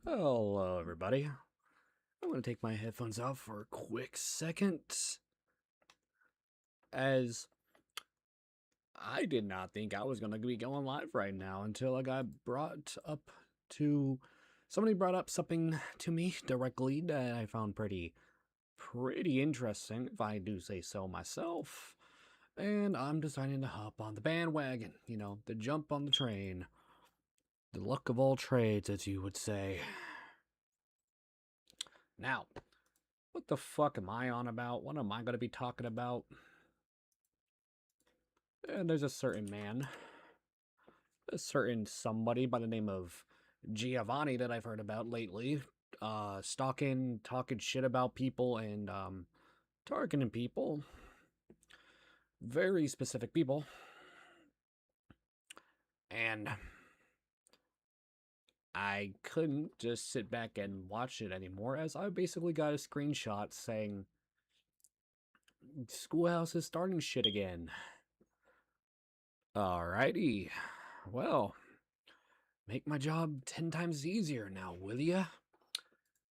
Hello, everybody. I'm going to take my headphones off for a quick second, as I did not think I was going to be going live right now until I got somebody brought up something to me directly that I found pretty interesting, if I do say so myself. And I'm deciding to hop on the bandwagon, the jump on the train. The luck of all trades, as you would say. Now, what the fuck am I on about? What am I going to be talking about? And there's a certain man, a certain somebody by the name of Ginovanni that I've heard about lately, talking shit about people and targeting people, very specific people, and I couldn't just sit back and watch it anymore, as I basically got a screenshot saying Schoolhouse is starting shit again. Alrighty, well, make my job 10 times easier now, will ya?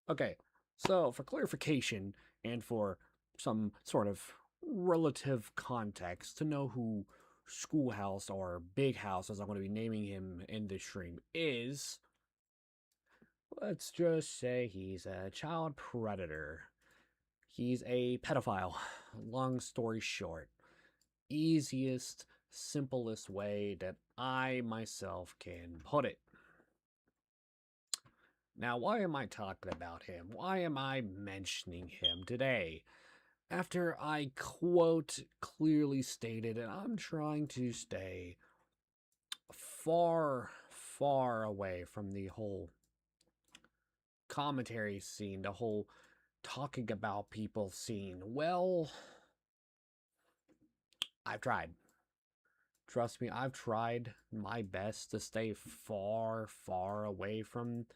Okay, so for clarification and for some sort of relative context to know who Schoolhouse, or Big House as I'm going to be naming him in this stream, is, let's just say he's a child predator. He's a pedophile. Long story short, easiest, simplest way that I myself can put it. Now, why am I talking about him? Why am I mentioning him today? After I quote clearly stated that I'm trying to stay far, far away from the whole commentary scene, the whole talking about people scene. Well, I've tried. Trust me, I've tried my best to stay far, far away from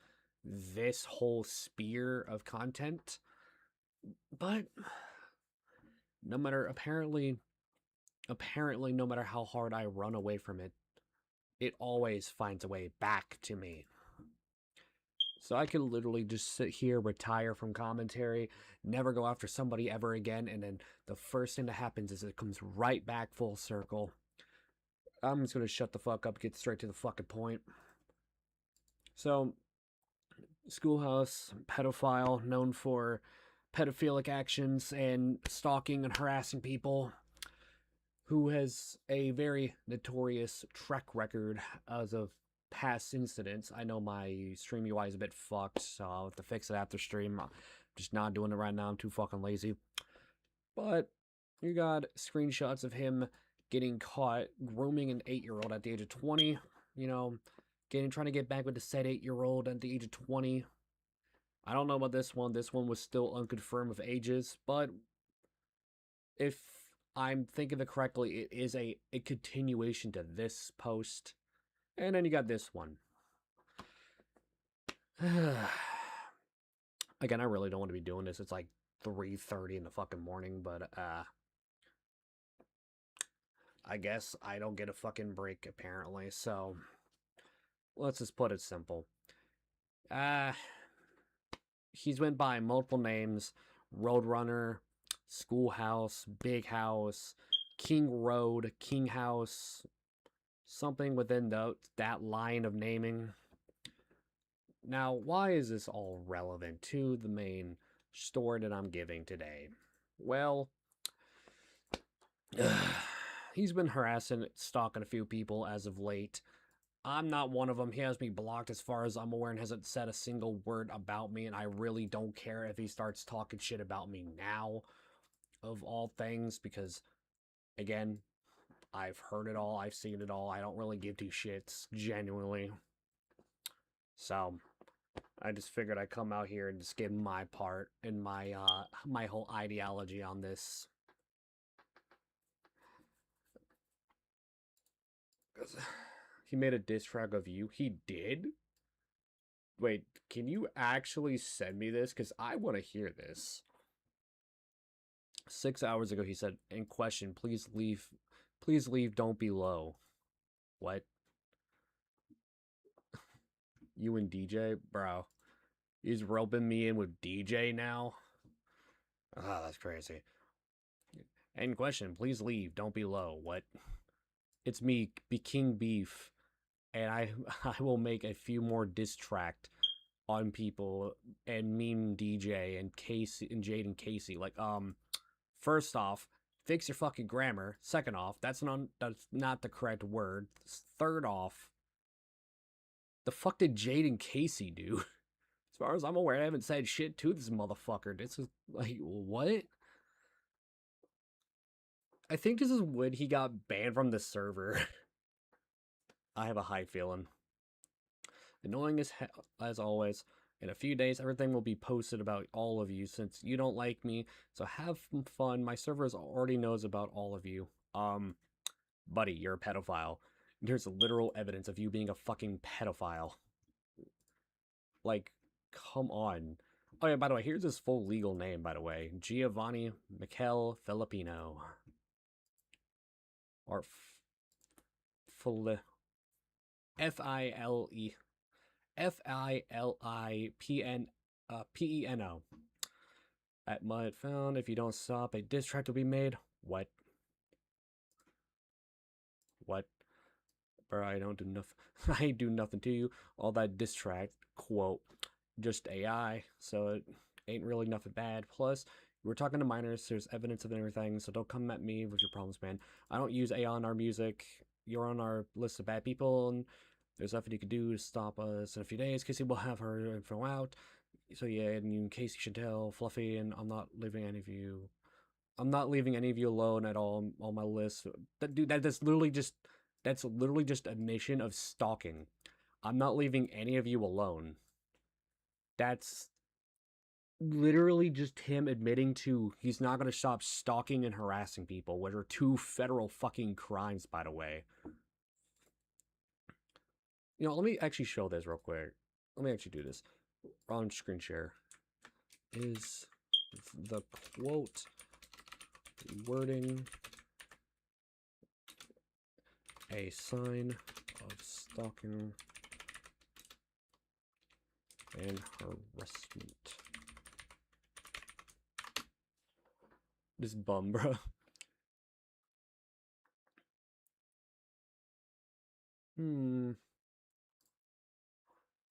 this whole sphere of content. But no matter, apparently no matter how hard I run away from it, it always finds a way back to me. So I can literally just sit here, retire from commentary, never go after somebody ever again, and then the first thing that happens is it comes right back full circle. I'm just going to shut the fuck up, get straight to the fucking point. So, Schoolhouse, pedophile, known for pedophilic actions and stalking and harassing people, who has a very notorious track record as of past incidents. I know my stream UI is a bit fucked, so I'll have to fix it after stream. I'm just not doing it right now. I'm too fucking lazy. But you got screenshots of him getting caught grooming an 8-year-old at the age of 20. Trying to get back with the said 8-year-old at the age of 20. I don't know about this one. This one was still unconfirmed with ages, but if I'm thinking it correctly, it is a continuation to this post. And then you got this one. Again, I really don't want to be doing this. It's like 3:30 in the fucking morning, but I guess I don't get a fucking break, apparently. So let's just put it simple. He's went by multiple names: Roadrunner, Schoolhouse, Big House, King Road, King House, something within that line of naming. Now, why is this all relevant to the main story that I'm giving today? Well, he's been harassing, stalking a few people as of late. I'm not one of them. He has me blocked as far as I'm aware and hasn't said a single word about me, and I really don't care if he starts talking shit about me now, of all things, because, again, I've heard it all, I've seen it all, I don't really give two shits, genuinely. So, I just figured I'd come out here and just give my part and my whole ideology on this. He made a diss track of you. He did? Wait, can you actually send me this? Because I want to hear this. 6 hours ago, he said, in question, please leave, don't be low. What? You and DJ? Bro. He's roping me in with DJ now. Ah, that's crazy. End question. Please leave. Don't be low. What? It's me, be King Beef, and I will make a few more diss tracked on people and meme DJ and Casey and Jade and Casey. Like, first off, fix your fucking grammar. Second off, that's not the correct word. Third off, the fuck did Jade and Casey do? As far as I'm aware, I haven't said shit to this motherfucker. This is like, what? I think this is when he got banned from the server. I have a high feeling. Annoying as always. In a few days, everything will be posted about all of you since you don't like me. So have fun. My servers already knows about all of you. Buddy, you're a pedophile. There's literal evidence of you being a fucking pedophile. Like, come on. Oh yeah, by the way, here's his full legal name, by the way. Ginovanni Michel Filipeno. Or Filipeno. At Mud found, if you don't stop, a diss track will be made. What? What? Bro, I don't do nothing. I ain't do nothing to you. All that diss track, quote, just AI, so it ain't really nothing bad. Plus, we're talking to minors, there's evidence of everything, so don't come at me with your problems, man. I don't use AI on our music. You're on our list of bad people, and there's nothing you can do to stop us in a few days. Casey will have her info out. So yeah, and you, Casey should tell Fluffy, and I'm not leaving any of you. I'm not leaving any of you alone at all on my list. That's literally just admission of stalking. I'm not leaving any of you alone. That's literally just him admitting to he's not going to stop stalking and harassing people, which are 2 federal fucking crimes, by the way. You know, let me actually show this real quick. Let me actually do this. On screen share. Is the quote wording a sign of stalking and harassment? This bum, bro.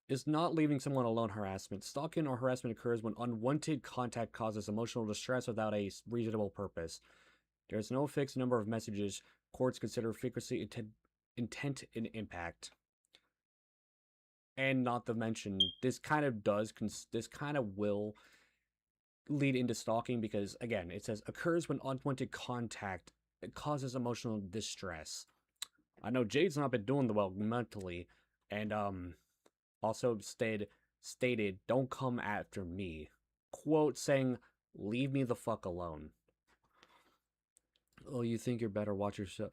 Is not leaving someone alone harassment. Stalking or harassment occurs when unwanted contact causes emotional distress without a reasonable purpose. There is no fixed number of messages. Courts consider frequency, intent, and impact. And not to mention, this kind of will lead into stalking because, again, it says occurs when unwanted contact causes emotional distress. I know Jade's not been doing the well mentally, and also stated, don't come after me. Quote saying, leave me the fuck alone. Oh, you think you're better? Watch yourself.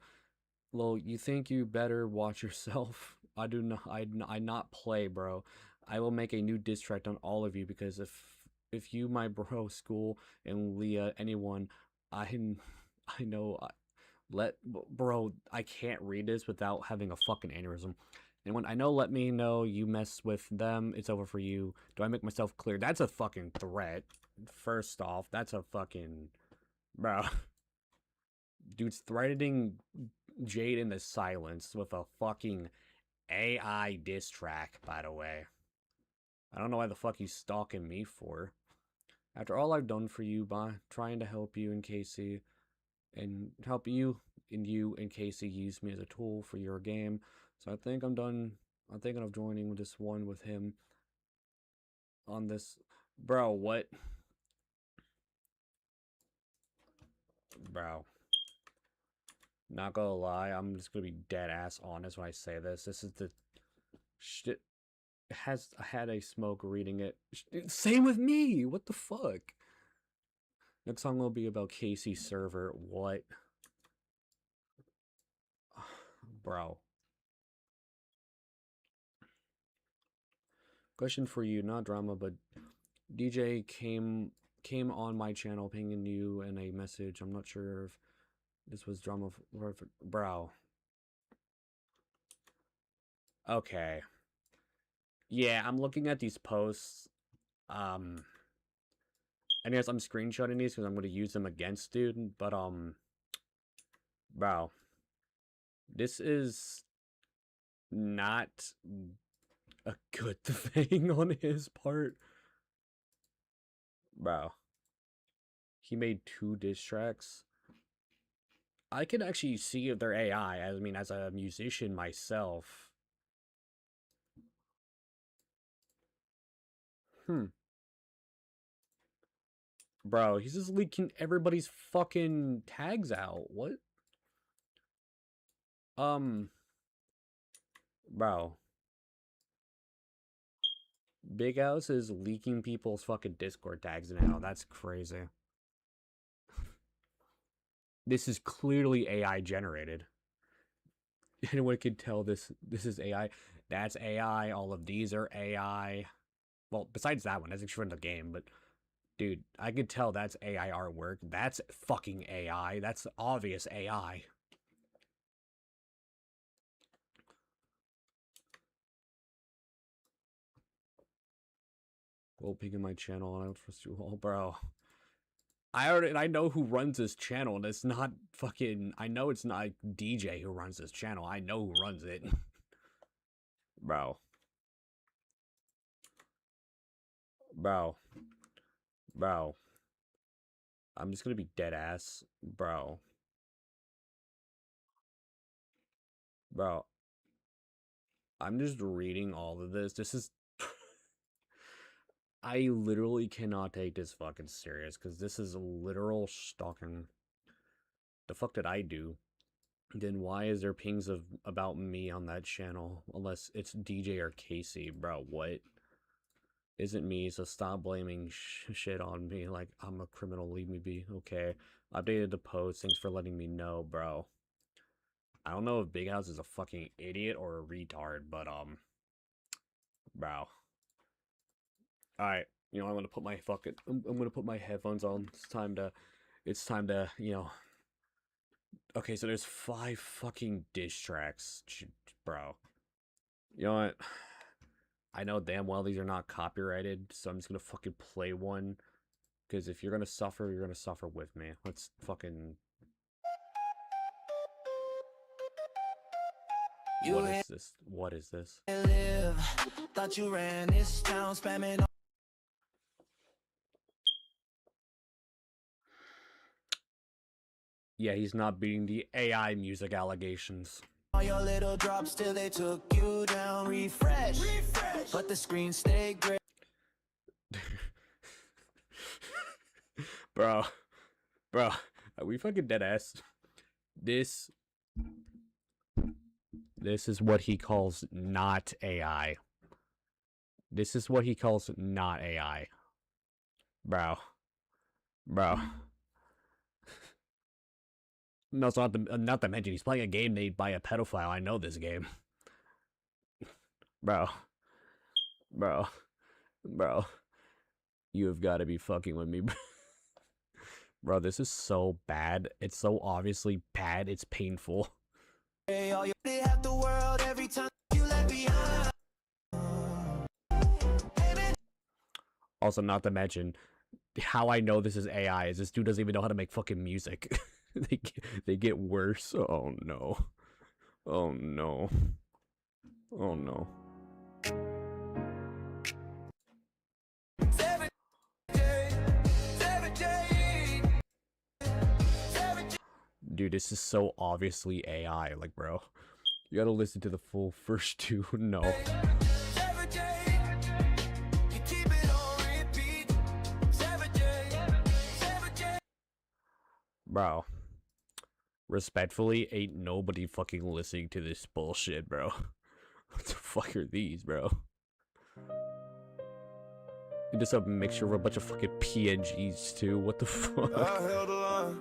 Well, you think you better watch yourself? I do not. I not play, bro. I will make a new diss track on all of you because if you, my bro, School, and Leah, anyone, I know. Bro, I can't read this without having a fucking aneurysm. And when I know, let me know you mess with them, it's over for you. Do I make myself clear? That's a fucking threat. First off, that's a fucking... Bro. Dude's threatening Jade in the silence with a fucking AI diss track, by the way. I don't know why the fuck he's stalking me for. After all I've done for you by trying to help you and Casey, and help you and Casey use me as a tool for your game. So I think I'm done. I'm thinking of joining this one with him on this. Bro, what? Bro. Not gonna lie, I'm just gonna be dead ass honest when I say this. This is the shit. I had a smoke reading it. Same with me. What the fuck? Next song will be about Casey's server. What? Bro. Question for you, not drama, but DJ came on my channel pinging you in a message. I'm not sure if this was drama or if bro. Okay. Yeah, I'm looking at these posts Anyways, I'm screenshotting these because I'm going to use them against dude, but, bro, this is not a good thing on his part. Bro, he made 2 diss tracks. I can actually see if they're AI. I mean, as a musician myself. Bro, he's just leaking everybody's fucking tags out. What? Bro. 𝐸𝐿𝐥𝐢 is leaking people's fucking Discord tags now. That's crazy. This is clearly AI generated. Anyone can tell this is AI. That's AI. All of these are AI. Well, besides that one, that's actually from the game, but dude, I could tell that's AI artwork. That's fucking AI. That's obvious AI. Well, peeking my channel, I don't trust you all, bro. I know who runs this channel, and it's not fucking. I know it's not DJ who runs this channel. I know who runs it, bro. I'm just gonna be dead ass, bro. I'm just reading all of this. This is. I literally cannot take this fucking serious because this is literal stalking. The fuck did I do? Then why is there pings about me on that channel? Unless it's DJ or Casey, bro. What? Isn't me, so stop blaming shit on me like I'm a criminal. Leave me be. Okay. Updated the post. Thanks for letting me know, bro. I don't know if 𝐸𝐿𝐥𝐢 is a fucking idiot or a retard, but bro. Alright, you know, I'm gonna put my fucking I'm gonna put my headphones on. It's time to, you know. Okay, so there's 5 fucking diss tracks, bro. You know what? I know damn well these are not copyrighted, so I'm just gonna fucking play one. Because if you're gonna suffer, you're gonna suffer with me. Let's fucking. What is this? What is this? Thought you ran this town spamming. Yeah, he's not beating the AI music allegations. All your little drops till they took you down. Refresh. But the screen stayed great. Bro, are we fucking dead ass? This is what he calls not AI. This is what he calls not AI. Bro. No, it's not to mention he's playing a game made by a pedophile. I know this game. Bro. You have got to be fucking with me. Bro, this is so bad. It's so obviously bad. It's painful. Also, not to mention, how I know this is AI is this dude doesn't even know how to make fucking music. They get worse. Oh no. Oh no. Oh no. Dude, this is so obviously AI. Like, bro, you gotta listen to the full first 2. No. Bro, respectfully, ain't nobody fucking listening to this bullshit, bro. What the fuck are these, bro? Just a mixture of a bunch of fucking PNGs too. What the fuck? I held the line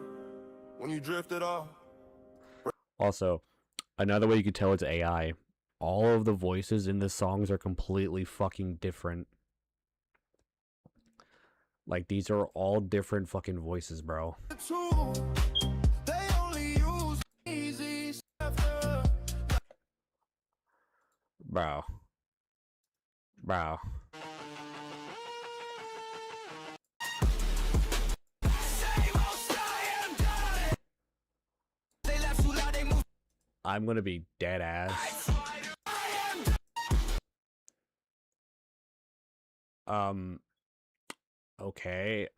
when you drifted off. Also, another way you could tell it's AI, all of the voices in the songs are completely fucking different. Like, these are all different fucking voices, bro. Bro. I'm gonna be dead ass. Okay,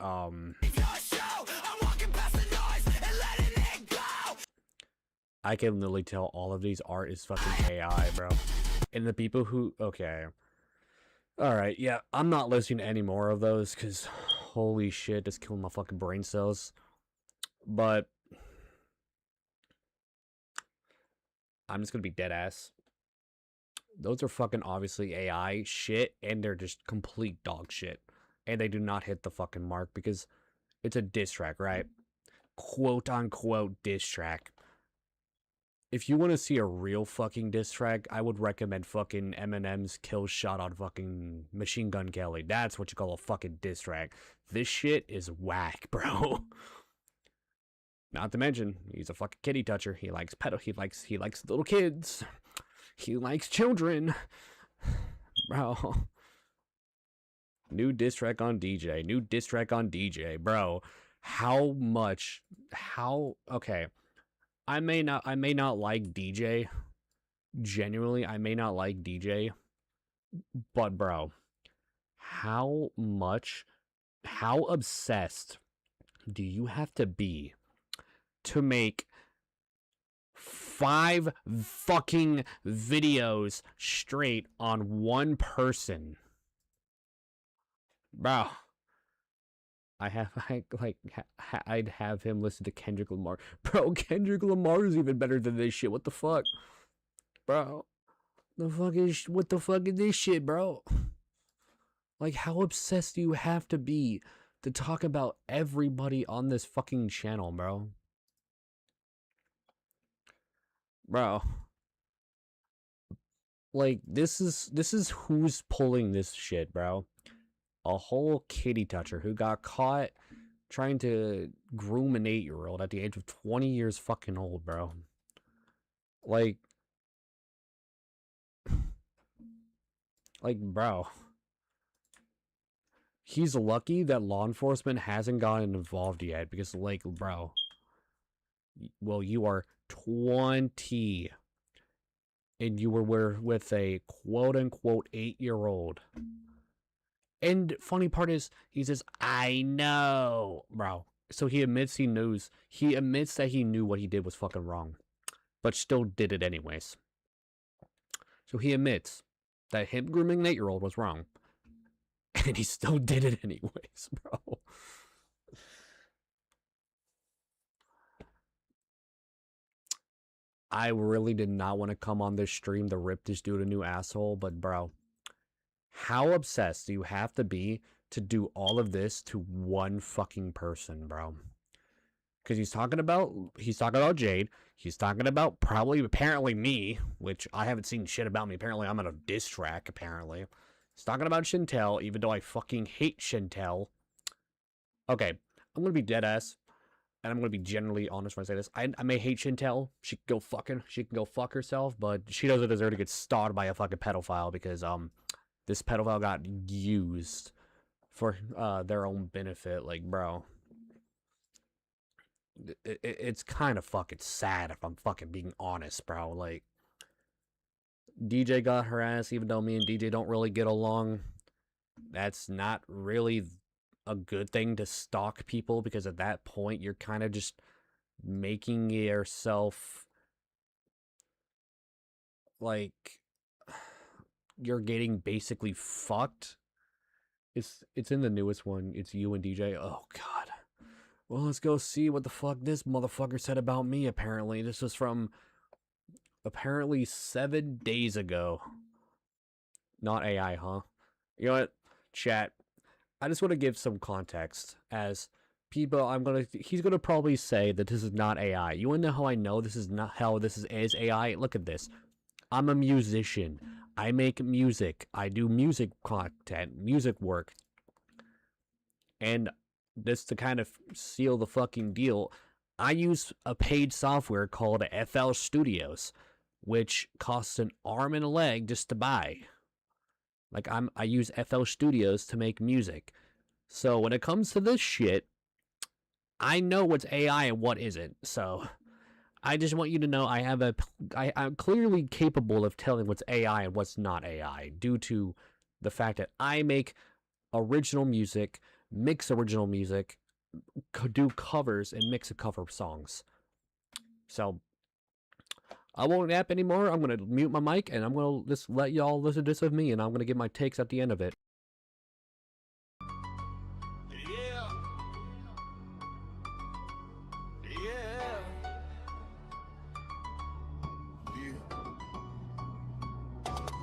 I can literally tell all of these art is fucking AI, bro. And the people who, okay. Alright, yeah, I'm not listening to any more of those, because holy shit, it's killing my fucking brain cells. But I'm just gonna be dead ass. Those are fucking obviously AI shit, and they're just complete dog shit. And they do not hit the fucking mark, because it's a diss track, right? Quote unquote diss track. If you want to see a real fucking diss track, I would recommend fucking Eminem's kill shot on fucking Machine Gun Kelly. That's what you call a fucking diss track. This shit is whack, bro. Not to mention, he's a fucking kitty toucher. He likes he likes little kids. He likes children. Bro. New diss track on DJ. New diss track on DJ, bro. How much? Okay. I may not like DJ. Genuinely, I may not like DJ. But bro, how obsessed do you have to be to make 5 fucking videos straight on one person? Bro. I'd have him listen to Kendrick Lamar. Bro, Kendrick Lamar is even better than this shit. What the fuck? Bro. What the fuck is this shit, bro? Like, how obsessed do you have to be to talk about everybody on this fucking channel, bro? Bro. Like, this is who's pulling this shit, bro. A whole kitty toucher who got caught trying to groom an 8-year-old at the age of 20 years fucking old, bro. Like, bro. He's lucky that law enforcement hasn't gotten involved yet because, like, bro. Well, you are 20. And you were with a quote-unquote 8-year-old. And funny part is, he says, I know, bro. So he admits he knows. He admits that he knew what he did was fucking wrong, but still did it anyways. So he admits that him grooming an 8-year-old was wrong, and he still did it anyways, bro. I really did not want to come on this stream to rip this dude a new asshole, but bro. How obsessed do you have to be to do all of this to one fucking person, bro? Because he's talking about Jade. He's talking about apparently me, which I haven't seen shit about me. Apparently I'm on a diss track, apparently. He's talking about Chantel, even though I fucking hate Chantel. Okay, I'm going to be dead ass. And I'm going to be generally honest when I say this. I may hate Chantel. She can go fuck herself, but she doesn't deserve to get stalked by a fucking pedophile because, this pedophile got used for their own benefit. Like, bro, it's kind of fucking sad if I'm fucking being honest, bro. Like, DJ got her ass, even though me and DJ don't really get along. That's not really a good thing to stalk people, because at that point, you're kind of just making yourself, like, you're getting basically fucked. It's in the newest one. It's you and DJ. Oh god. Well, let's go see what the fuck this motherfucker said about me. Apparently this was from 7 days ago. Not AI, huh? You know what, chat, I just want to give some context. As people, he's gonna probably say that this is not AI. You wanna know how I know this is not is AI? Look at this. I'm a musician. I make music. I do music content, music work. And this to kind of seal the fucking deal, I use a paid software called FL Studios, which costs an arm and a leg just to buy. Like, I use FL Studios to make music. So when it comes to this shit, I know what's AI and what isn't. So I just want you to know I'm clearly capable of telling what's AI and what's not AI due to the fact that I make original music, mix original music, do covers, and mix a cover songs. So I won't nap anymore. I'm going to mute my mic, and I'm going to just let y'all listen to this with me, and I'm going to give my takes at the end of it. Yeah.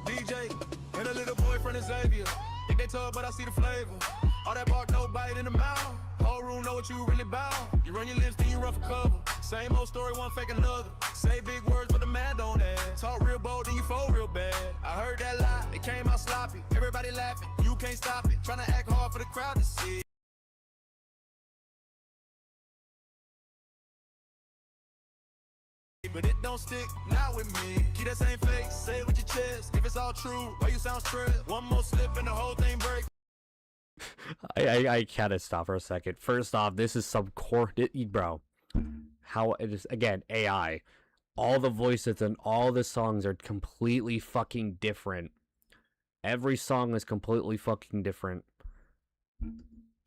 DJ and a little boy from 𝐸𝐴𝐵𝐷. Think they tough, but I see the flavor. All that bark, no bite in the mouth. Whole room know what you really bout. You run your lips, then you run for cover. Same old story, one fake another. Say big words, but the man don't add. Talk real bold, then you fold real bad. I heard that lie, it came out sloppy. Everybody laughing, you can't stop it. Trying to act hard for the crowd to see. But it don't stick, not with me. Keep that same face, say it with your chest. If it's all true, why you sound stressed? One more slip and the whole thing break. I gotta stop for a second. First off, this is some core, bro. How it is, again, AI. All the voices and all the songs are completely fucking different. Every song is completely fucking different.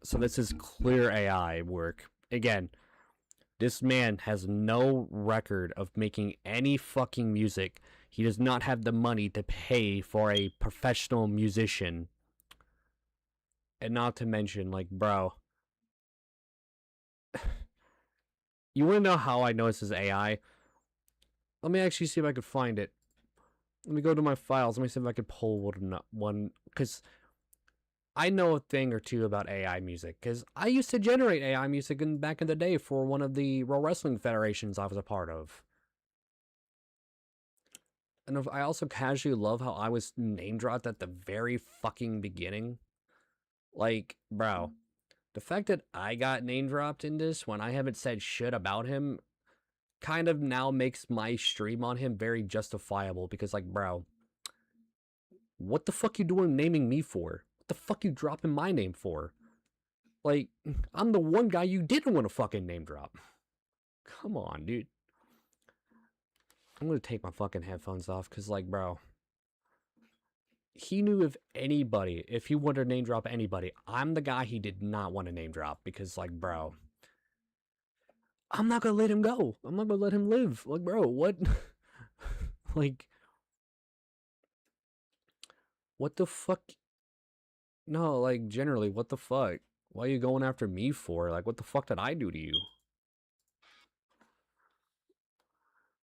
So this is clear AI work. Again, this man has no record of making any fucking music. He does not have the money to pay for a professional musician. And not to mention, like, bro. You want to know how I know this is AI? Let me actually see if I could find it. Let me go to my files. Let me see if I could pull one. Because I know a thing or two about AI music. Because I used to generate AI music back in the day for one of the Pro Wrestling Federations I was a part of. And I also casually love how I was name dropped at the very fucking beginning. Like, bro, the fact that I got name dropped in this when I haven't said shit about him kind of now makes my stream on him very justifiable. Because, like, bro, what the fuck you doing naming me for? What the fuck you dropping my name for? Like, I'm the one guy you didn't want to fucking name drop. Come on, dude. I'm gonna take my fucking headphones off because, like, bro, he knew if anybody, if he wanted to name drop anybody, I'm the guy he did not want to name drop because, like, bro, I'm not gonna let him go. I'm not gonna let him live. Like, bro, what? Like, what the fuck? No, like, generally, what the fuck? Why are you going after me for? Like, what the fuck did I do to you?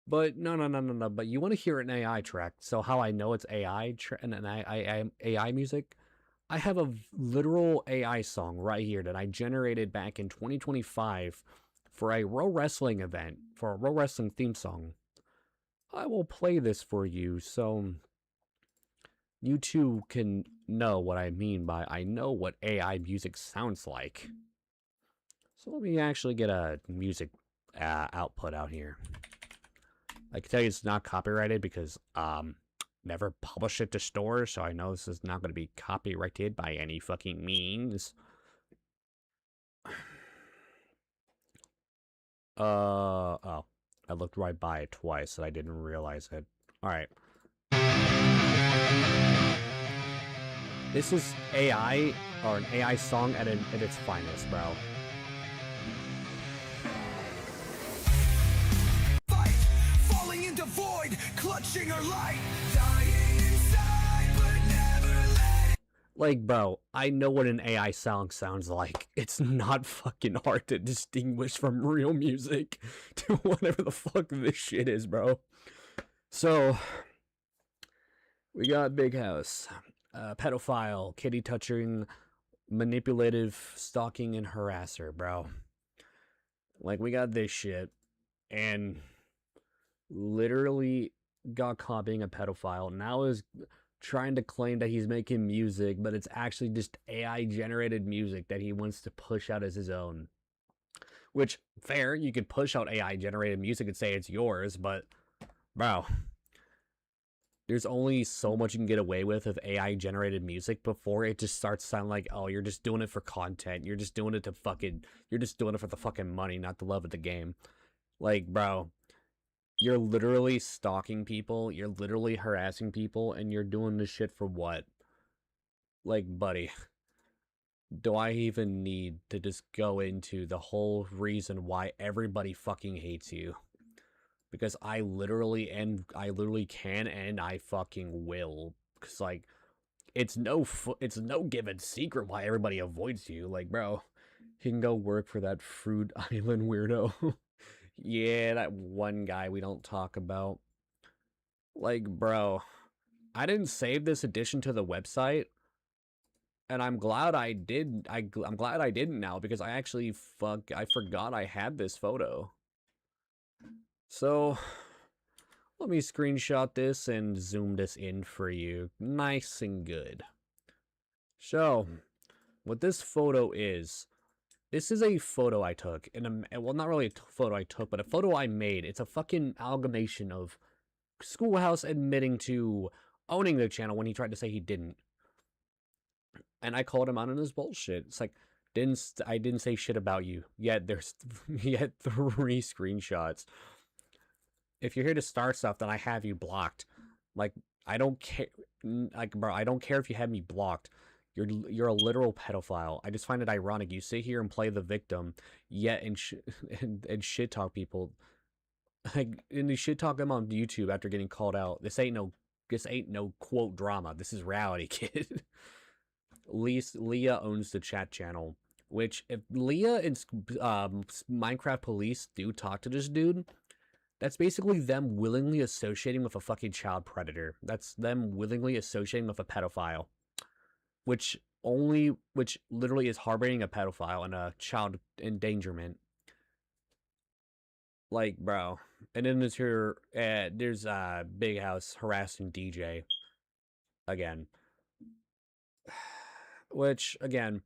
But no. But you want to hear an AI track? So how I know it's AI and AI music? I have a literal AI song right here that I generated back in 2025 for a Pro Wrestling event, for a Pro Wrestling theme song. I will play this for you so you too can know what I mean by I know what AI music sounds like. So let me actually get a music output out here. I can tell you it's not copyrighted because never published it to stores, so I know this is not going to be copyrighted by any fucking means. Oh, I looked right by it twice and I didn't realize it. Alright. This is AI, or an AI song at its finest, bro. Void, clutching her light, dying inside, but never let. Like, bro, I know what an AI song sounds like. It's not fucking hard to distinguish from real music to whatever the fuck this shit is, bro. So, we got Big House, pedophile, kitty touching, manipulative, stalking, and harasser, bro. Like, we got this shit, and literally got caught being a pedophile. Now is trying to claim that he's making music, but it's actually just AI generated music that he wants to push out as his own. Which, fair, you could push out AI generated music and say it's yours, but bro, there's only so much you can get away with AI generated music before it just starts sounding like, oh, you're just doing it for content. You're just doing it to fucking, you're just doing it for the fucking money, not the love of the game. Like, bro, You're literally stalking people, you're literally harassing people, and you're doing this shit for what? Like, buddy, do I even need to just go into the whole reason why everybody fucking hates you? Because I literally can and I fucking will. Because, like, it's no given secret why everybody avoids you. Like, bro, he can go work for that Fruit Island weirdo. Yeah, that one guy we don't talk about. Like, bro, I didn't save this addition to the website, and I'm glad I did. I'm glad I didn't now, because I actually I forgot I had this photo. So let me screenshot this and zoom this in for you, nice and good. So what this photo is, this is a photo I took, well, not really a photo I took, but a photo I made. It's a fucking amalgamation of Schoolhouse admitting to owning the channel when he tried to say he didn't. And I called him out on his bullshit. It's like, I didn't say shit about you. Yet there's 3 screenshots. If you're here to start stuff, then I have you blocked. Like, I don't care. Like, bro, I don't care if you have me blocked. You're a literal pedophile. I just find it ironic. You sit here and play the victim, yet and shit talk people. Like, and you shit talk them on YouTube after getting called out. This ain't no quote drama. This is reality, kid. Leah owns the chat channel. Which, if Leah and Minecraft police do talk to this dude, that's basically them willingly associating with a fucking child predator. That's them willingly associating with a pedophile. Which literally is harboring a pedophile and a child endangerment. Like, bro. And then there's Big House harassing DJ again. Which, again,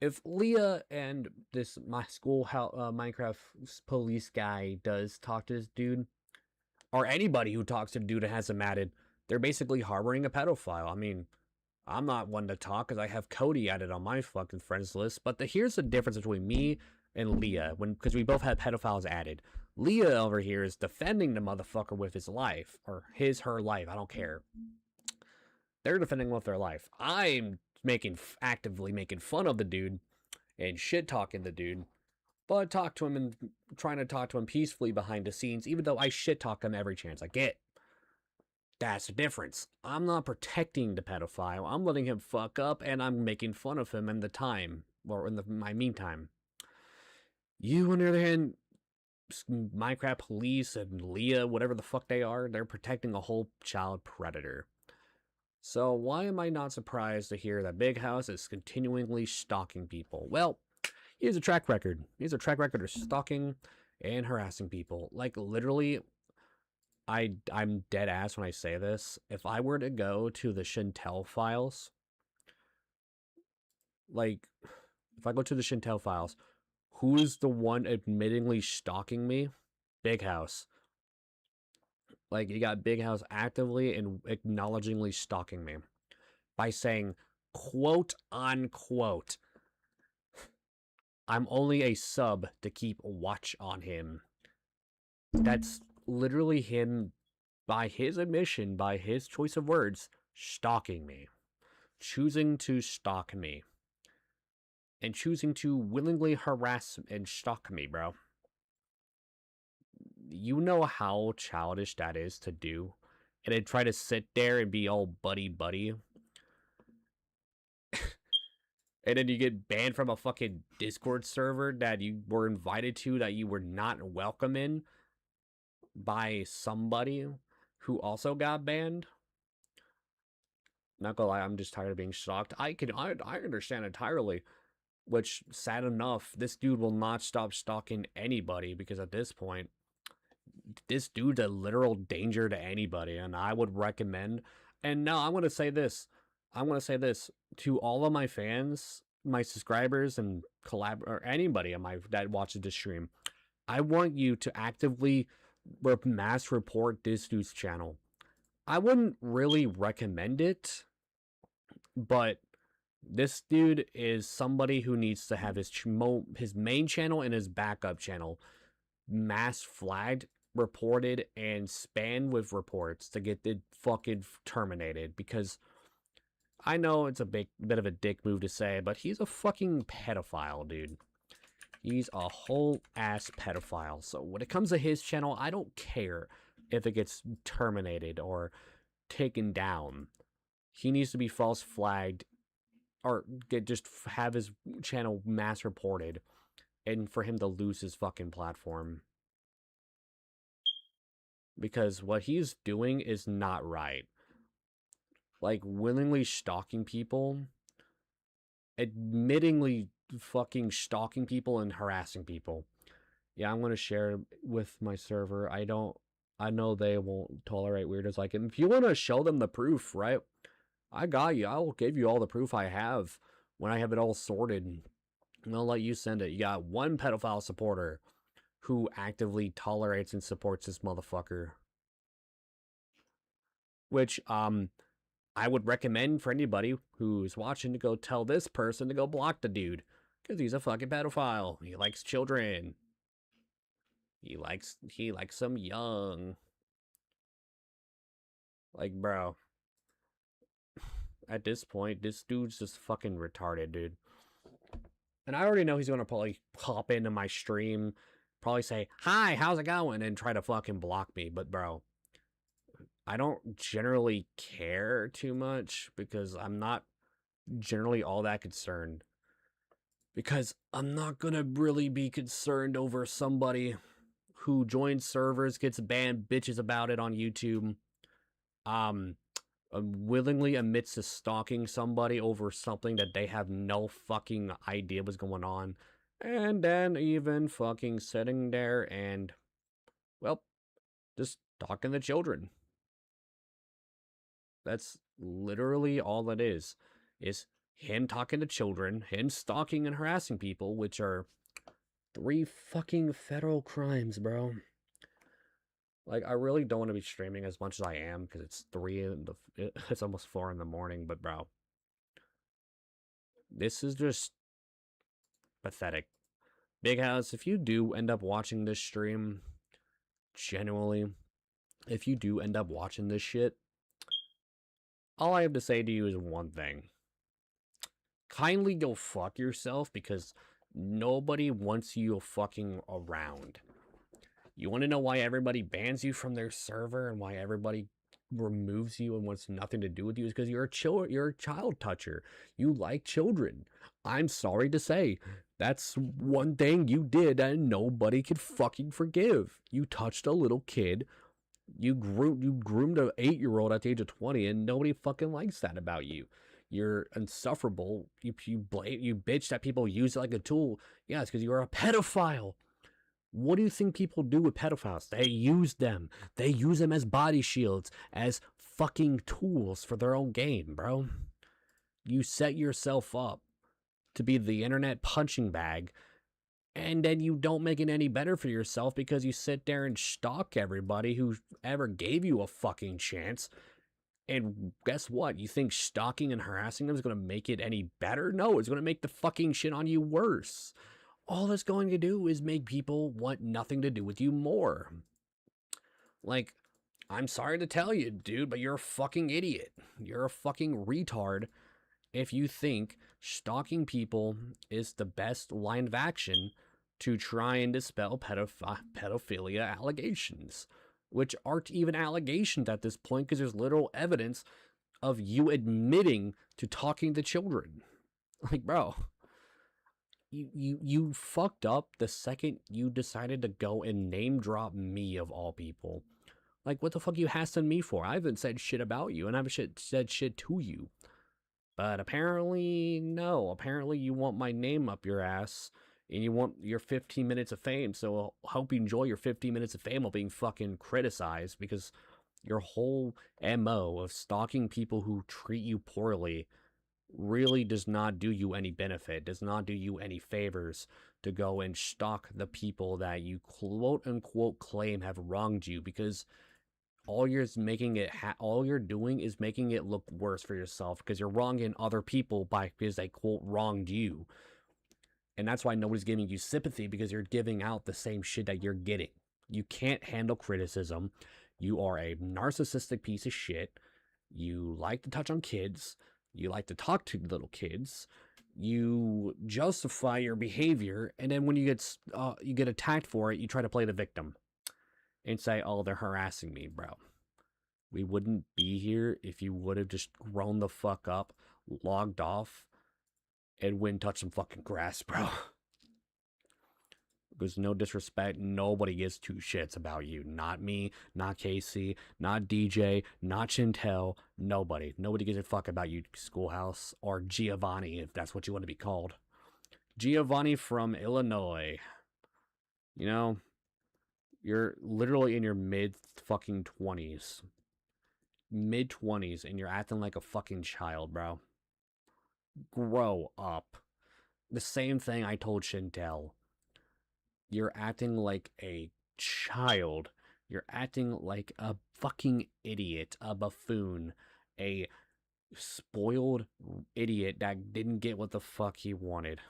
if Leah and this Minecraft police guy does talk to this dude, or anybody who talks to the dude and has him added, they're basically harboring a pedophile. I mean, I'm not one to talk because I have Cody added on my fucking friends list. But here's the difference between me and Leah, because we both had pedophiles added. Leah over here is defending the motherfucker with his life, or her life. I don't care. They're defending with their life. I'm actively making fun of the dude and shit talking the dude, but trying to talk to him peacefully behind the scenes, even though I shit talk him every chance I get. That's the difference. I'm not protecting the pedophile. I'm letting him fuck up, and I'm making fun of him in my meantime. You, on the other hand, Minecraft police and Leah, whatever the fuck they are, they're protecting a whole child predator. So why am I not surprised to hear that Big House is continually stalking people? Well, he has a track record. He has a track record of stalking and harassing people. Like, literally, I'm dead ass when I say this. If I were to go to the Chantel files, like, if I go to the Chantel files, who is the one admittingly stalking me? Big House. Like, you got Big House actively and acknowledgingly stalking me by saying, quote unquote, I'm only a sub to keep watch on him. That's literally him, by his admission, by his choice of words, stalking me. Choosing to stalk me. And choosing to willingly harass and stalk me, bro. You know how childish that is to do? And then try to sit there and be all buddy-buddy. And then you get banned from a fucking Discord server that you were invited to, that you were not welcome in, by somebody who also got banned. Not gonna lie, I'm just tired of being stalked. I understand entirely. Which, sad enough, this dude will not stop stalking anybody, because at this point, this dude's a literal danger to anybody, and I would recommend. And now I'm gonna say this. To all of my fans, my subscribers, and or anybody that watches this stream. I want you to actively mass report this dude's channel. I wouldn't really recommend it, but this dude is somebody who needs to have his main channel and his backup channel mass flagged reported and spammed with reports to get it fucking terminated, because I know it's a bit of a dick move to say, but he's a fucking pedophile, dude. He's a whole ass pedophile. So when it comes to his channel, I don't care if it gets terminated or taken down. He needs to be false flagged or just have his channel mass reported, and for him to lose his fucking platform. Because what he's doing is not right. Like, willingly stalking people, admittingly fucking stalking people and harassing people. Yeah, I'm going to share it with my server. I know they won't tolerate weirdos like him. If you want to show them the proof, right? I got you. I'll give you all the proof I have when I have it all sorted. And I'll let you send it. You got one pedophile supporter who actively tolerates and supports this motherfucker. Which, I would recommend for anybody who's watching to go tell this person to go block the dude. Because he's a fucking pedophile. He likes children. He likes them young. Like, bro. At this point, this dude's just fucking retarded, dude. And I already know he's gonna probably pop into my stream, probably say, "Hi, how's it going?" and try to fucking block me. But, bro, I don't generally care too much because I'm not generally all that concerned. Because I'm not gonna really be concerned over somebody who joins servers, gets banned, bitches about it on YouTube, willingly admits to stalking somebody over something that they have no fucking idea was going on, and then even fucking sitting there and, well, just talking to children. That's literally all it is him talking to children, him stalking and harassing people, which are 3 fucking federal crimes, bro. Like, I really don't want to be streaming as much as I am, because it's it's almost 4 in the morning, but bro, this is just pathetic. Big House, if you do end up watching this stream, genuinely, if you do end up watching this shit, all I have to say to you is one thing. Kindly go fuck yourself, because nobody wants you fucking around. You want to know why everybody bans you from their server and why everybody removes you and wants nothing to do with you? Is because you're a child toucher. You like children. I'm sorry to say, that's one thing you did and nobody could fucking forgive. You touched a little kid. You groomed an 8-year-old at the age of 20, and nobody fucking likes that about you. You're insufferable. You bitch that people use it like a tool. Yeah, it's because you're a pedophile. What do you think people do with pedophiles? They use them. They use them as body shields, as fucking tools for their own game, bro. You set yourself up to be the internet punching bag, and then you don't make it any better for yourself because you sit there and stalk everybody who ever gave you a fucking chance. And guess what? You think stalking and harassing them is going to make it any better? No, it's going to make the fucking shit on you worse. All it's going to do is make people want nothing to do with you more. Like, I'm sorry to tell you, dude, but you're a fucking idiot. You're a fucking retard if you think stalking people is the best line of action to try and dispel pedophilia allegations, which aren't even allegations at this point because there's literal evidence of you admitting to talking to children. Like, bro, you fucked up the second you decided to go and name drop me of all people. Like, what the fuck you hassling me for? I haven't said shit about you, and I haven't said shit to you. But apparently, no. Apparently you want my name up your ass, and you want your 15 minutes of fame, so I hope you enjoy your 15 minutes of fame while being fucking criticized, because your whole MO of stalking people who treat you poorly really does not do you any benefit, does not do you any favors to go and stalk the people that you quote-unquote claim have wronged you, because all you're doing is making it look worse for yourself, because you're wronging other people because they quote wronged you. And that's why nobody's giving you sympathy, because you're giving out the same shit that you're getting. You can't handle criticism. You are a narcissistic piece of shit. You like to touch on kids. You like to talk to little kids. You justify your behavior, and then when you get attacked for it, you try to play the victim and say, "Oh, they're harassing me, bro." We wouldn't be here if you would have just grown the fuck up, logged off, and went and touch some fucking grass, bro. There's no disrespect. Nobody gives two shits about you. Not me, not Casey, not DJ, not Chantel. Nobody. Nobody gives a fuck about you, Schoolhouse, or Ginovanni, if that's what you want to be called. Ginovanni from Illinois. You know, you're literally in your mid-fucking-20s. Mid-20s, and you're acting like a fucking child, bro. Grow up. The same thing I told Chantel. You're acting like a child. You're acting like a fucking idiot, a buffoon, a spoiled idiot that didn't get what the fuck he wanted.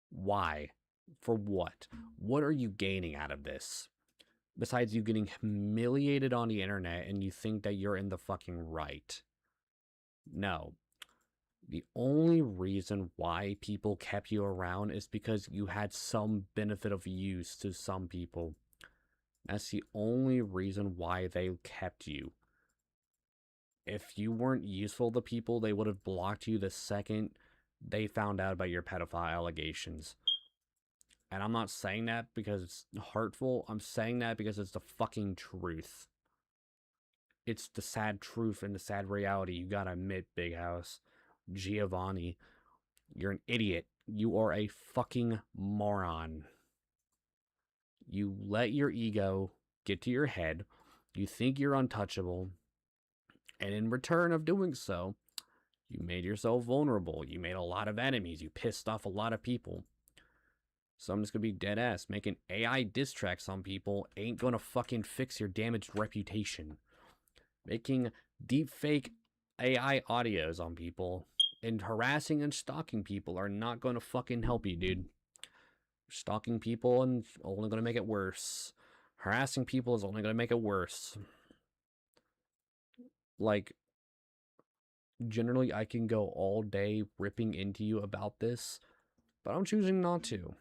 Why? For what? What are you gaining out of this? Besides you getting humiliated on the internet and you think that you're in the fucking right. No. The only reason why people kept you around is because you had some benefit of use to some people. That's the only reason why they kept you. If you weren't useful to people, they would have blocked you the second they found out about your pedophile allegations. And I'm not saying that because it's hurtful. I'm saying that because it's the fucking truth. It's the sad truth and the sad reality. You gotta admit, Big House. Ginovanni, you're an idiot. You are a fucking moron. You let your ego get to your head. You think you're untouchable. And in return of doing so, you made yourself vulnerable. You made a lot of enemies. You pissed off a lot of people. So I'm just gonna be dead ass. Making AI diss tracks on people ain't gonna fucking fix your damaged reputation. Making deepfake AI audios on people and harassing and stalking people are not going to fucking help you, dude. Stalking people and only going to make it worse. Harassing people is only going to make it worse. Like, generally I can go all day ripping into you about this, but I'm choosing not to.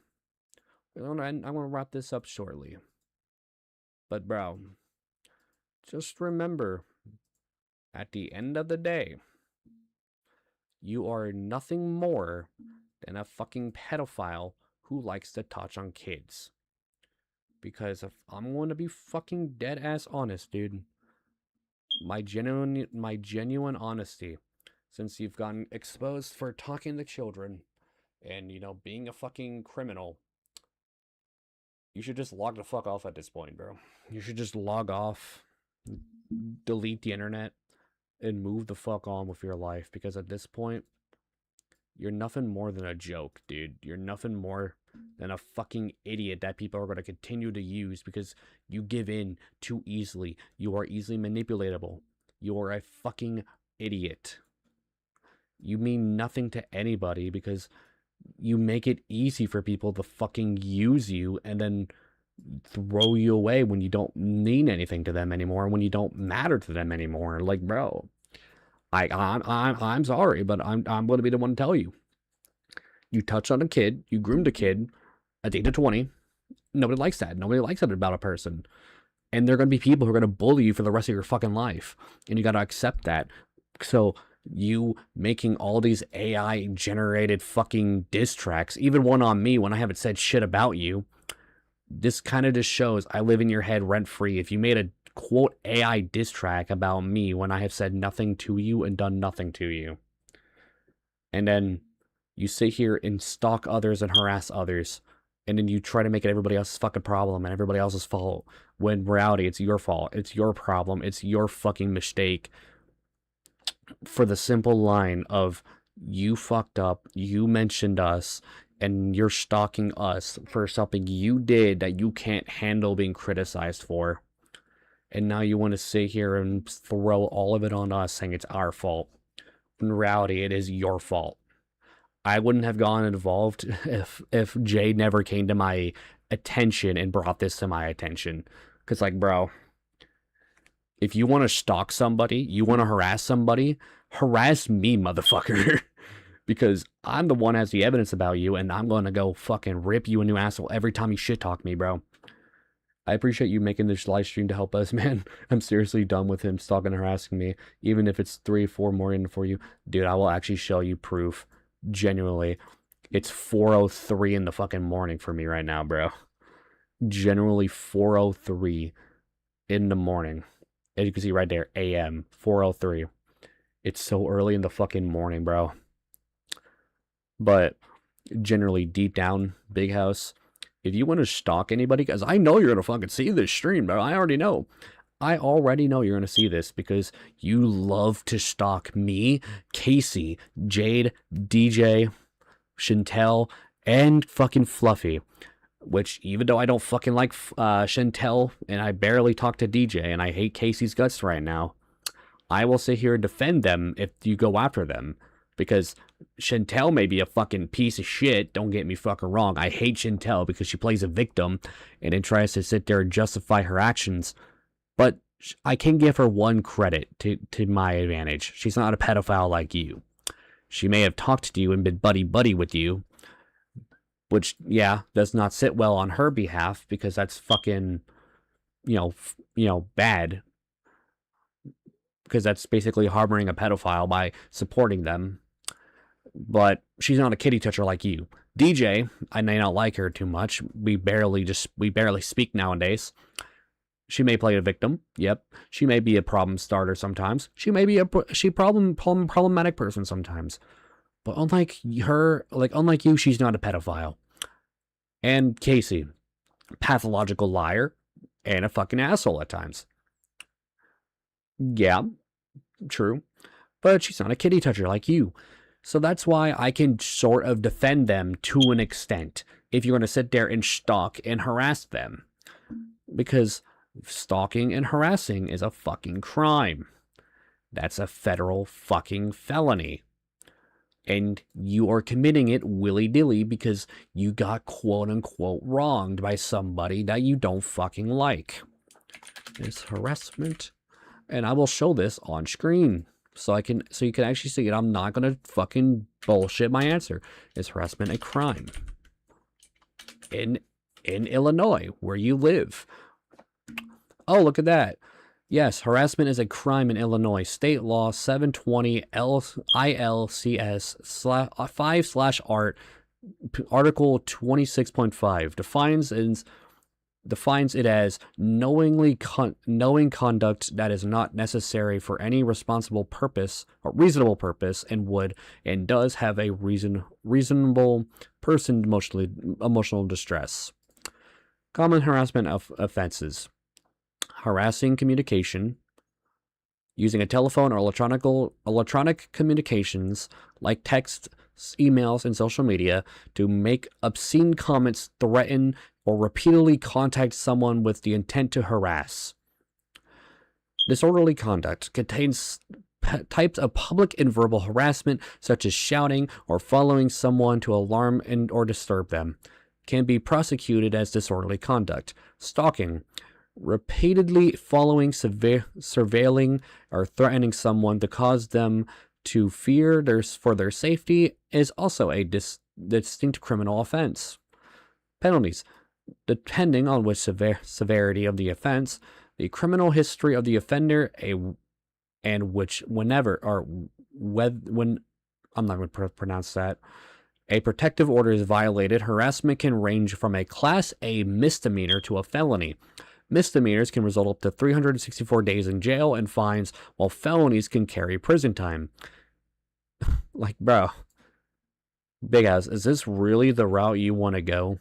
I'm going to wrap this up shortly. But bro, just remember, at the end of the day, you are nothing more than a fucking pedophile who likes to touch on kids. Because if I'm going to be fucking dead ass honest, dude, my genuine honesty, since you've gotten exposed for talking to children and, you know, being a fucking criminal, you should just log the fuck off at this point, bro. You should just log off, delete the internet, and move the fuck on with your life, because at this point, you're nothing more than a joke, dude. You're nothing more than a fucking idiot that people are going to continue to use because you give in too easily. You are easily manipulatable. You are a fucking idiot. You mean nothing to anybody because you make it easy for people to fucking use you and then throw you away when you don't mean anything to them anymore, when you don't matter to them anymore. Like, bro, I'm sorry, but I'm going to be the one to tell you. You touched on a kid, you groomed a kid at the age of 20. Nobody likes that. Nobody likes that about a person. And there are going to be people who are going to bully you for the rest of your fucking life. And you got to accept that. So you making all these AI generated fucking diss tracks, even one on me when I haven't said shit about you, this kind of just shows I live in your head rent free. If you made a quote AI diss track about me when I have said nothing to you and done nothing to you, and then you sit here and stalk others and harass others, and then you try to make it everybody else's fucking problem and everybody else's fault, when in reality it's your fault, it's your problem, it's your fucking mistake, for the simple line of you fucked up, you mentioned us, and you're stalking us for something you did that you can't handle being criticized for. And now you want to sit here and throw all of it on us saying it's our fault. In reality, it is your fault. I wouldn't have gotten involved if Jay never came to my attention and brought this to my attention. Because, like, bro, if you want to stalk somebody, you want to harass somebody, harass me, motherfucker. Because I'm the one that has the evidence about you, and I'm going to go fucking rip you a new asshole every time you shit talk me, bro. I appreciate you making this live stream to help us, man. I'm seriously done with him stalking and harassing me. Even if it's 3 or 4 morning for you. Dude, I will actually show you proof. Genuinely. It's 4:03 in the fucking morning for me right now, bro. Generally 4:03 in the morning. As you can see right there, AM, 4:03. It's so early in the fucking morning, bro. But generally deep down, big house, if you want to stalk anybody, because I know you're going to fucking see this stream, bro. I already know. I already know you're going to see this because you love to stalk me, Casey, Jade, DJ, Chantel, and fucking Fluffy. Which, even though I don't fucking like Chantel, and I barely talk to DJ, and I hate Casey's guts right now, I will sit here and defend them if you go after them. Because Chantel may be a fucking piece of shit, don't get me fucking wrong. I hate Chantel because she plays a victim and then tries to sit there and justify her actions. But I can give her one credit to my advantage. She's not a pedophile like you. She may have talked to you and been buddy-buddy with you, which, yeah, does not sit well on her behalf because that's fucking, you know, bad. Because that's basically harboring a pedophile by supporting them. But she's not a kitty toucher like you. DJ, I may not like her too much. We barely speak nowadays. She may play a victim. Yep. She may be a problem starter sometimes. She may be a problematic person sometimes. But unlike you, she's not a pedophile. And Casey, pathological liar and a fucking asshole at times. Yeah, true. But she's not a kitty toucher like you. So that's why I can sort of defend them to an extent if you're going to sit there and stalk and harass them. Because stalking and harassing is a fucking crime. That's a federal fucking felony. And you are committing it willy-nilly because you got quote-unquote wronged by somebody that you don't fucking like. It's harassment. And I will show this on screen. So you can actually see it. I'm not gonna fucking bullshit my answer. Is harassment a crime? In Illinois, where you live. Oh, look at that. Yes, harassment is a crime in Illinois. State law 720 ILCS 5/Art, Article 26.5 defines it as knowing conduct that is not necessary for any responsible purpose or reasonable purpose and does have a reasonable person emotional distress. Common harassment offenses: harassing communication, using a telephone or electronic communications like text, emails, and social media to make obscene comments, threaten, or repeatedly contact someone with the intent to harass. Disorderly conduct contains types of public and verbal harassment, such as shouting or following someone to alarm or disturb them. Can be prosecuted as disorderly conduct. Stalking: repeatedly following, surveilling, or threatening someone to cause them to fear for their safety is also a distinct criminal offense. Penalties: depending on which severity of the offense, the criminal history of the offender, when I'm not going to pronounce that, a protective order is violated, harassment can range from a Class A misdemeanor to a felony. Misdemeanors can result up to 364 days in jail and fines, while felonies can carry prison time. Like, bro, big ass, is this really the route you want to go?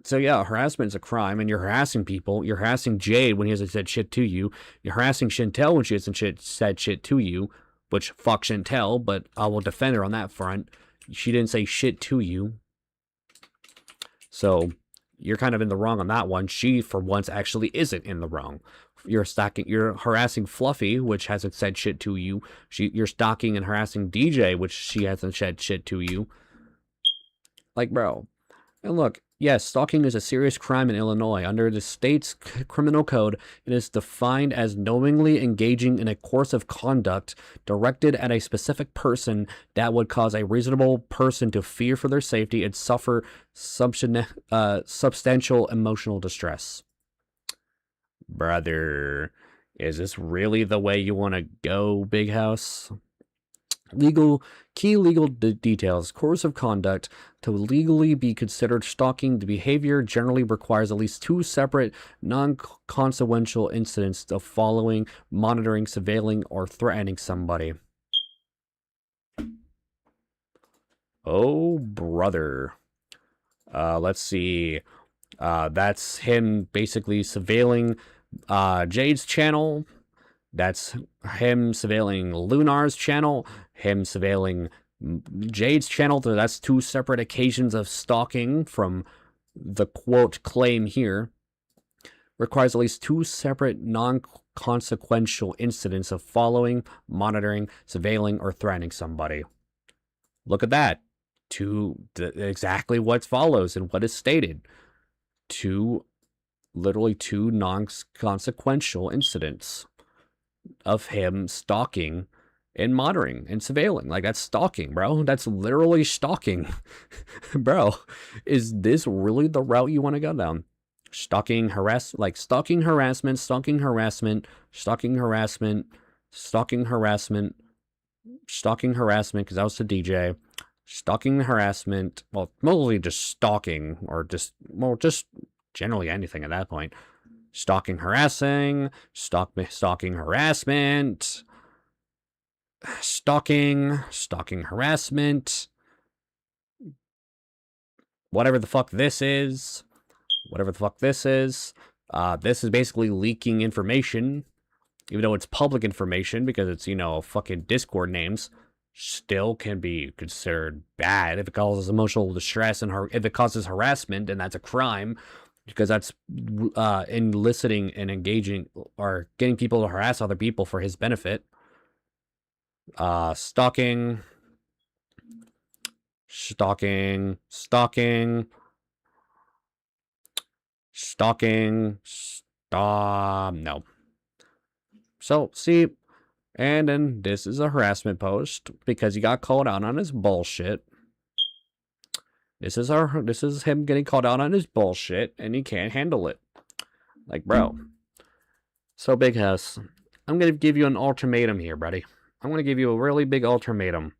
So yeah, harassment is a crime, and you're harassing people. You're harassing Jade when he hasn't said shit to you. You're harassing Chantel when she hasn't said shit to you, which fuck Chantel, but I will defend her on that front. She didn't say shit to you. So you're kind of in the wrong on that one. She, for once, actually isn't in the wrong. You're harassing Fluffy, which hasn't said shit to you. You're stalking and harassing DJ, which she hasn't said shit to you. Like, bro. And look, Yes, stalking is a serious crime in Illinois. Under the state's criminal code, it is defined as knowingly engaging in a course of conduct directed at a specific person that would cause a reasonable person to fear for their safety and suffer substantial emotional distress. Brother, is this really the way you want to go, Big House? Key legal details. Course of conduct. To legally be considered stalking, the behavior generally requires at least 2 separate non-consequential incidents of following, monitoring, surveilling, or threatening somebody. Oh, brother. Let's see. That's him basically surveilling Jade's channel. That's him surveilling Lunar's channel, him surveilling Jade's channel. So that's 2 separate occasions of stalking from the quote claim here. Requires at least 2 separate non-consequential incidents of following, monitoring, surveilling, or threatening somebody. Look at that. Exactly what follows and what is stated. Literally 2 non-consequential incidents of him stalking and monitoring and surveilling. Like, that's stalking, bro. That's literally stalking. Bro, is this really the route you want to go down? Stalking, stalking harassment, stalking harassment, stalking harassment, stalking harassment, stalking harassment, because that was the DJ. Stalking harassment, well, mostly just stalking, or just generally anything at that point. Stalking, harassing, stalking, harassment, stalking, harassment, whatever the fuck this is, this is basically leaking information, even though it's public information, because it's, fucking Discord names, still can be considered bad if it causes emotional distress, and if it causes harassment, and that's a crime, because that's enlisting and engaging or getting people to harass other people for his benefit. Stalking, no. So, see, and then this is a harassment post because he got called out on his bullshit. This is him getting called out on his bullshit, and he can't handle it. Like, bro. So, Big House, I'm going to give you an ultimatum here, buddy. I'm going to give you a really big ultimatum.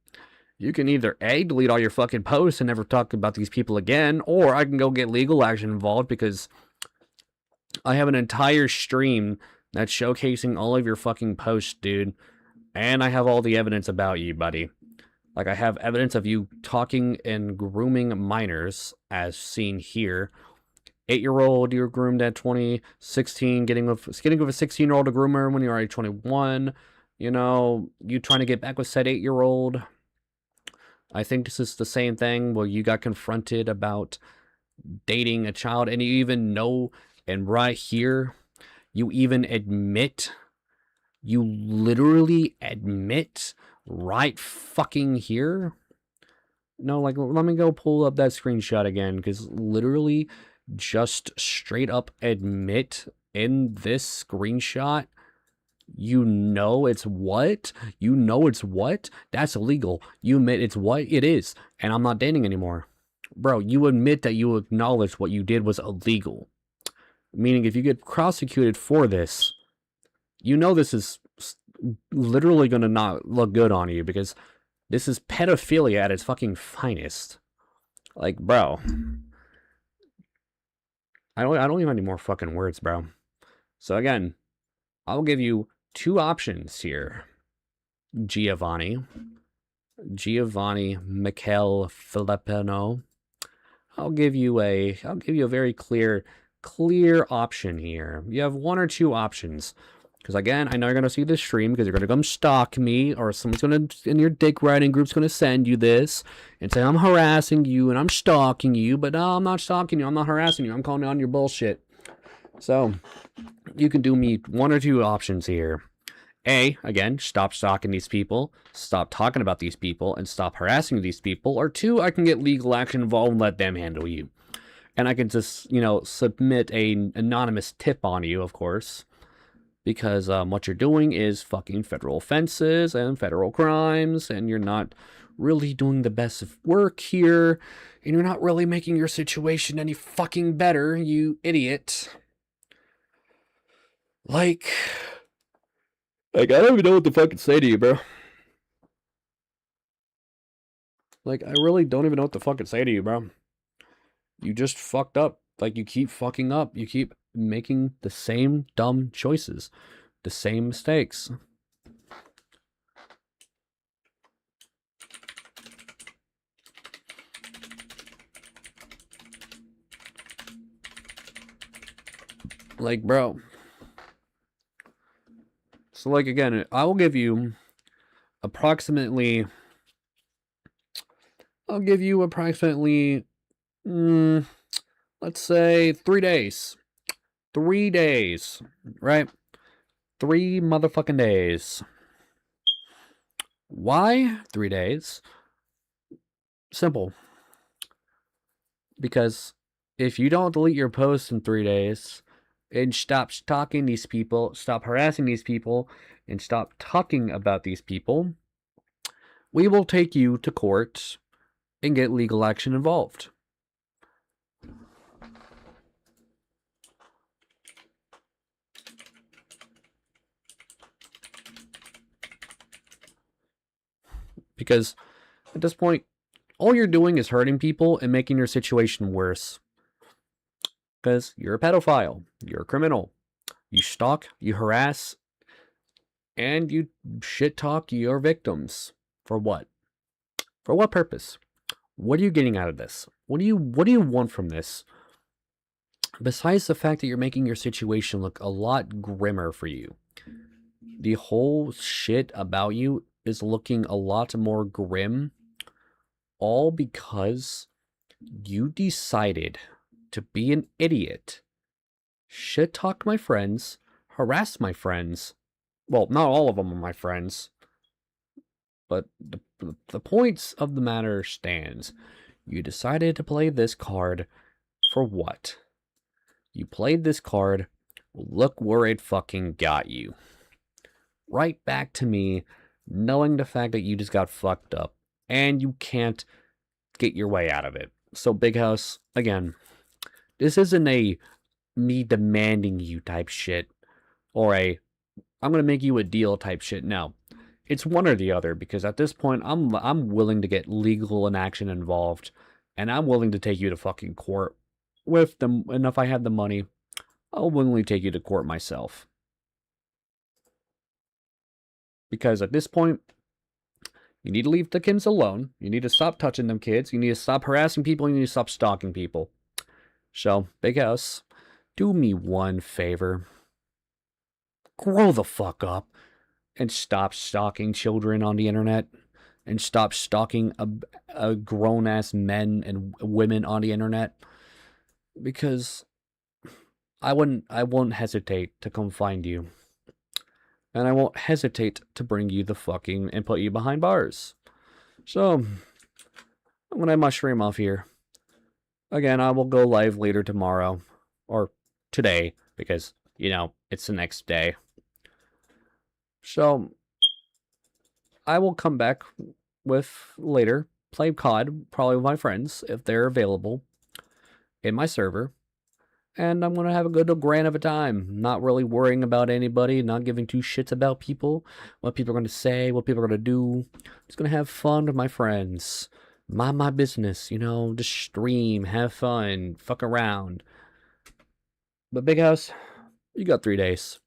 You can either A, delete all your fucking posts and never talk about these people again, or I can go get legal action involved because I have an entire stream that's showcasing all of your fucking posts, dude. And I have all the evidence about you, buddy. Like, I have evidence of you talking and grooming minors, as seen here. 8-year-old, you were groomed at 20, 16, getting with a 16-year-old to groomer when you were already 21. You trying to get back with said 8-year-old. I think this is the same thing where you got confronted about dating a child, and you even know, and right here, you literally admit right fucking here. No, like, let me go pull up that screenshot again, because literally just straight up admit in this screenshot, it's what? It's what? That's illegal. You admit it's what? It is. And I'm not dating anymore. Bro, you admit that you acknowledge what you did was illegal. Meaning, if you get prosecuted for this, this is literally going to not look good on you, because this is pedophilia at its fucking finest. Like, bro, I don't even have any more fucking words, bro. So again, I'll give you 2 options here. Ginovanni, Michel, Filipeno. I'll give you a very clear option here. You have 1 or 2 options. Because again, I know you're going to see this stream because you're going to come stalk me, or someone's going to, in your dick riding group's going to send you this and say, I'm harassing you and I'm stalking you. But no, I'm not stalking you. I'm not harassing you. I'm calling you on your bullshit. So you can do me 1 or 2 options here. A, again, stop stalking these people, stop talking about these people, and stop harassing these people. Or 2, I can get legal action involved and let them handle you. And I can just, submit a anonymous tip on you, of course. Because what you're doing is fucking federal offenses and federal crimes, and you're not really doing the best of work here, and you're not really making your situation any fucking better, you idiot. Like, I don't even know what to fucking say to you, bro. Like, I really don't even know what to fucking say to you, bro. You just fucked up. Like, you keep fucking up. You keep making the same dumb choices. The same mistakes. Like, bro. So, like, again, I will give you approximately... let's say 3 days. 3 days, right? 3 motherfucking days. Why 3 days? Simple. Because if you don't delete your posts in 3 days and stop stalking these people, stop harassing these people, and stop talking about these people, we will take you to court and get legal action involved. Because at this point, all you're doing is hurting people and making your situation worse. Because you're a pedophile, you're a criminal, you stalk, you harass, and you shit talk your victims. For what? For what purpose? What are you getting out of this? What do you want from this? Besides the fact that you're making your situation look a lot grimmer for you. The whole shit about you is looking a lot more grim, all because you decided to be an idiot, shit talk my friends, harass my friends. Well, not all of them are my friends, but the points of the matter stands. You decided to play this card for what? You played this card, look where it fucking got you. Right back to me, knowing the fact that you just got fucked up, and you can't get your way out of it. So, Big House, again, this isn't a me demanding you type shit, or a I'm gonna make you a deal type shit. No, it's one or the other, because at this point, I'm willing to get legal and action involved, and I'm willing to take you to fucking court with them. And if I have the money, I'll willingly take you to court myself. Because at this point, you need to leave the kids alone. You need to stop touching them kids. You need to stop harassing people. You need to stop stalking people. So, Big House, do me one favor. Grow the fuck up and stop stalking children on the internet. And stop stalking a grown-ass men and women on the internet. Because I won't hesitate to come find you. And I won't hesitate to bring you the fucking and put you behind bars. So, I'm gonna mushroom off here. Again, I will go live later tomorrow. Or today, because, it's the next day. So, I will come back with later. Play COD, probably with my friends, if they're available, in my server. And I'm going to have a good grand of a time. Not really worrying about anybody. Not giving two shits about people. What people are going to say. What people are going to do. Just going to have fun with my friends. Mind my business. Just stream. Have fun. Fuck around. But Big House, you got 3 days.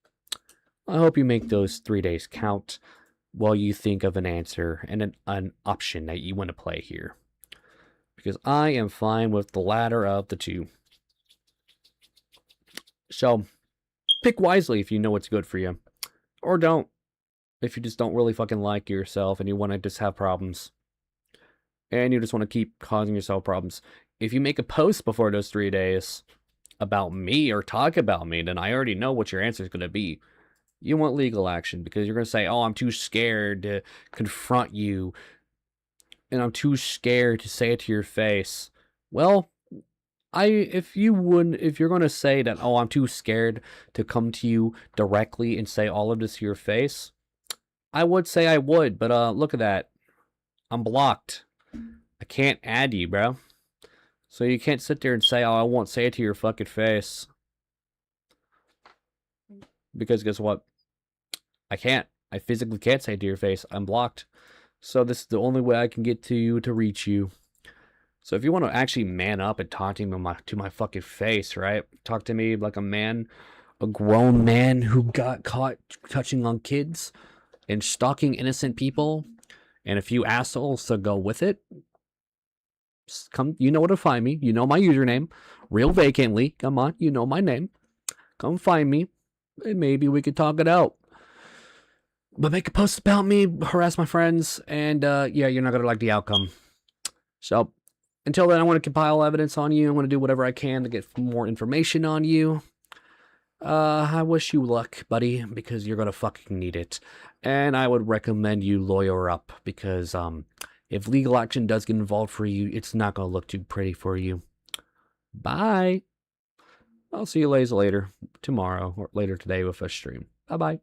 I hope you make those 3 days count while you think of an answer and an option that you want to play here. Because I am fine with the latter of the two. So, pick wisely if you know what's good for you. Or don't. If you just don't really fucking like yourself and you want to just have problems. And you just want to keep causing yourself problems. If you make a post before those 3 days about me or talk about me, then I already know what your answer is going to be. You want legal action because you're going to say, oh, I'm too scared to confront you. And I'm too scared to say it to your face. Well, if you're gonna say that, oh, I'm too scared to come to you directly and say all of this to your face, I would say I would, but look at that. I'm blocked. I can't add you, bro. So you can't sit there and say, oh, I won't say it to your fucking face. Because guess what? I can't. I physically can't say it to your face. I'm blocked. So this is the only way I can get to you to reach you. So if you want to actually man up and talk to me to my fucking face, right? Talk to me like a man, a grown man who got caught touching on kids and stalking innocent people, and a few assholes to go with it. Come, you know where to find me. You know my username, real vacantly. Come on, you know my name. Come find me, and maybe we could talk it out. But make a post about me, harass my friends, and yeah, you're not gonna like the outcome. So until then, I want to compile evidence on you. I want to do whatever I can to get more information on you. I wish you luck, buddy, because you're gonna fucking need it. And I would recommend you lawyer up, because if legal action does get involved for you, it's not gonna look too pretty for you. Bye. I'll see you later tomorrow or later today with a stream. Bye-bye.